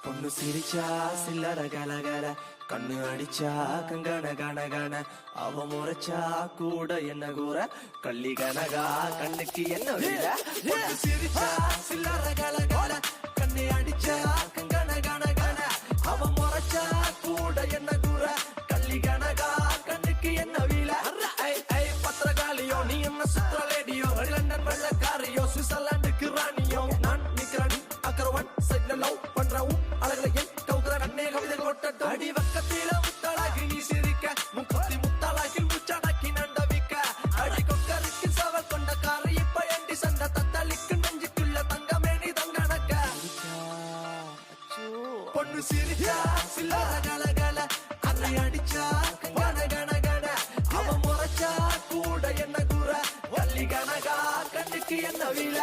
பொண்ணு சிரிச்சா சில்லற கலகல கண்ணு அடிச்சா கங்கன கனகன அவ முறைச்சா கூட என்ன கூற கள்ளி கனகா கண்ணுக்கு என்ன விட பொண்ணு சிரிச்சா சில்லற கலகல கண்ணு அடிச்சா கங்கன கனகன அவ முறைச்சா கூட என்ன கூற கள்ளி கனகா கண்ணுக்கு என்ன வில பத்திரகாலியோ நீ என்ன சுத்திரலேடியோ லண்டன் வெள்ளக்காரியோ சுவிட்சர்லாந்துக்கு ராணியோ நான் நிக்கிறடி அக்கரவன் சைட்ல லவ் பண்றவும் அழகலையே கவுக்குற கண்ணே கவிதைகள் ஒட்டட்டும் அடி வக்கத்தில முத்தாளாகி நீ சிரிக்க முப்பத்தி முத்தாளாகி முச்சாடாக்கி நண்டவிக்க அடி கொக்கருக்கு சவல் கொண்ட காரை இப்ப எண்டி சண்ட தத்தளிக்கு நெஞ்சுக்குள்ள தங்கமே நீ தங்கணக்க பொண்ணு சிரிச்சா சில்லற கலகல அன்னை அடிச்சா கன கன கன அவ முறைச்சா கூட என்ன கூற வள்ளி கனகா கண்ணுக்கு என்ன வீல